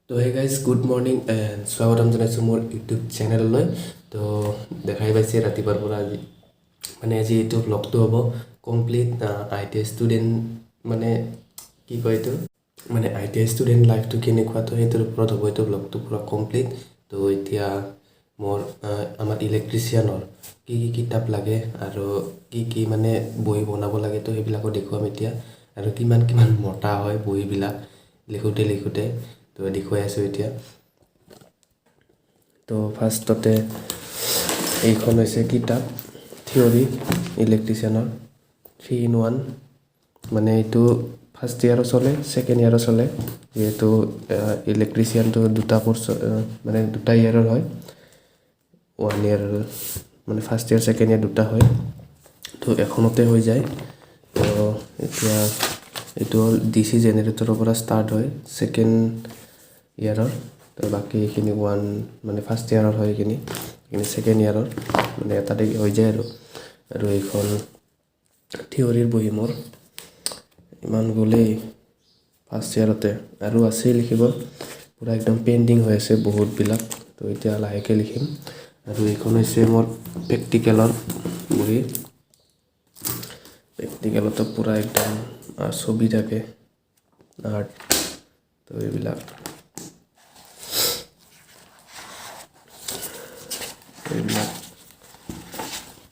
তো hey guys good morning and স্বাগতম জনাইছোঁ মোৰ ইউটিউব চেনেললৈ। তো দেখাই পাইছে ৰাতিপুৱাৰ পৰা আজি আজি এইটো ব্লগটো হ'ব কমপ্লিট ITI ষ্টুডেণ্ট কি কয় এইটো ITI ষ্টুডেণ্ট লাইফটো কেনেকুৱা, তো সেইটোৰ ওপৰত হ'ব এইটো ব্লগটো পূৰা কমপ্লিট। তো এতিয়া মোৰ আমাৰ ইলেক্ট্ৰিচিয়ানৰ কি কিতাপ লাগে আৰু কি বহি বনাব লাগে, তো সেইবিলাকো দেখুৱাম এতিয়া। আৰু কিমান মোটা হয় বহিবিলাক লিখোঁতে তো দেখুৱাই আছোঁ এতিয়া। তো ফাৰ্ষ্টতে এইখন হৈছে কিতাপ থিয়ৰী ইলেক্ট্ৰিচিয়ানৰ 3-in-1, এইটো ফাৰ্ষ্ট ইয়াৰো চলে ছেকেণ্ড ইয়াৰো চলে, যিহেতু ইলেক্ট্ৰিচিয়ানটো দুটা কোৰ্চ দুটা ইয়াৰৰ হয়, 1 year first year second year দুটা হয়, তো এখনতে হৈ যায়। তো এতিয়া এইটো হ'ল DC জেনেৰেটৰৰ পৰা ষ্টাৰ্ট হয় ছেকেণ্ড ইয়াৰৰ, তো বাকী এইখিনি ফাৰ্ষ্ট ইয়াৰৰ হয়, এইখিনি ছেকেণ্ড ইয়াৰৰ এটা হৈ যায় আৰু এইখন থিয়ৰীৰ বহি মোৰ ইমান গ'লেই ফাৰ্ষ্ট ইয়াৰতে, আৰু আছেই লিখিব পূৰা একদম পেইণ্টিং হৈ আছে বহুতবিলাক, তো এতিয়া লাহেকৈ লিখিম। আৰু এইখন হৈছে মোৰ প্ৰেক্টিকেলৰ বহি, প্ৰেক্টিকেলতো পূৰা একদম ছবি থাকে আৰ্ট, তো এইবিলাক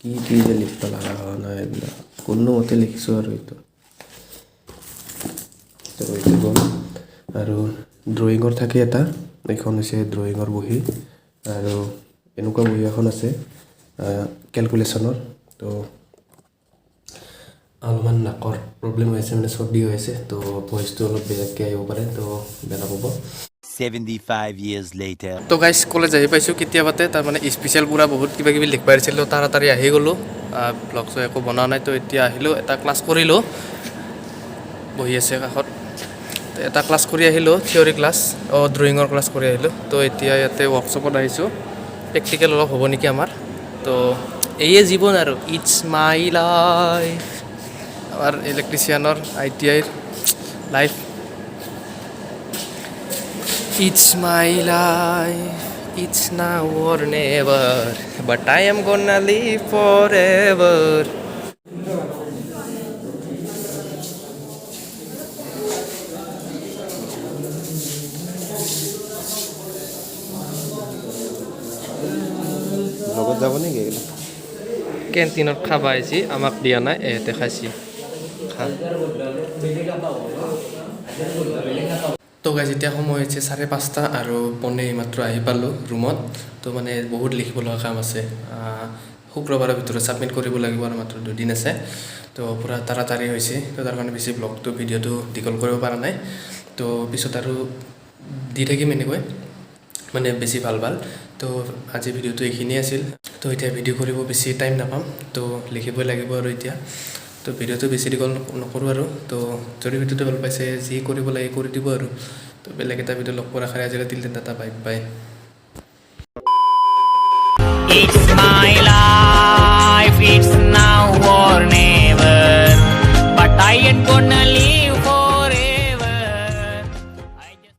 কি যে লিখিব লগা হোৱা নাই, এইবিলাক কোনোমতে লিখিছোঁ আৰু এইটো। তো এইটো গ'ল। আৰু ড্ৰয়িঙৰ থাকে এটা, এইখন হৈছে ড্ৰয়িঙৰ বহি, আৰু এনেকুৱা বহি এখন আছে কেলকুলেশ্যনৰ। তো অলপমান নাকৰ প্ৰব্লেম হৈ আছে, চৰ্দি হৈ আছে, তো ভইচটো অলপ বেলেগকৈ আহিব পাৰে, তো বেয়া নাপাব। 75 years later. তো গাইজ কলেজ আহি পাইছোঁ কেতিয়াবাতে, স্পেচিয়েল পূৰা বহুত কিবা কিবি লিখিব পাৰিছিলোঁ, তাড়াতাড়ি আহি গ'লোঁ, ব্লগ চগ একো বনোৱা নাই। তো এতিয়া আহিলোঁ, এটা ক্লাছ কৰিলোঁ, বহি আছে কাষত, এটা ক্লাছ কৰি আহিলোঁ, থিয়ৰী ক্লাছ ড্ৰয়িঙৰ ক্লাছ কৰি আহিলোঁ। তো এতিয়া ইয়াতে ৱৰ্কশ্বপত আহিছোঁ, প্ৰেক্টিকেল অলপ হ'ব নেকি আমাৰ। তো এয়ে জীৱন আৰু ইটছ মাই লাইফ, আমাৰ ইলেক্ট্ৰিচিয়ানৰ ITI life. It's my life, it's now or never, but I am gonna live forever. লগত যাব নেকি? কেণ্টিনত খাব আহিছি, আমাক দিয়া নাই, এহেঁতে খাইছি। তো গাইজ এতিয়া সময় হৈছে 5:30 আৰু পনে মাত্ৰ আহি পালোঁ ৰুমত। তো বহুত লিখিব লগা কাম আছে, শুক্ৰবাৰৰ ভিতৰত ছাবমিট কৰিব লাগিব আৰু মাত্ৰ 2 দিন আছে। তো পূৰা তাড়াতাড়ি হৈছে, তো তাৰ কাৰণে বেছি ভিডিঅ'টো দীঘল কৰিব পৰা নাই। তো পিছত আৰু দি থাকিম এনেকৈ, বেছি ভাল। তো আজি ভিডিঅ'টো এইখিনিয়ে আছিল। তো এতিয়া ভিডিঅ' কৰিব বেছি টাইম নাপাম, তো লিখিবই লাগিব আৰু এতিয়া। তো ভিডিঅ'টো বেছি দীঘল নকৰোঁ আৰু। তো যদি ভিডিঅ'টো ভাল পাইছে, যি কৰিব লাগে কৰি দিব আৰু। তো বেলেগ এটা ভিডিঅ' লগ পোৱাৰ আশাৰে আজিলৈ তিল তিল tata bye bye It's my life.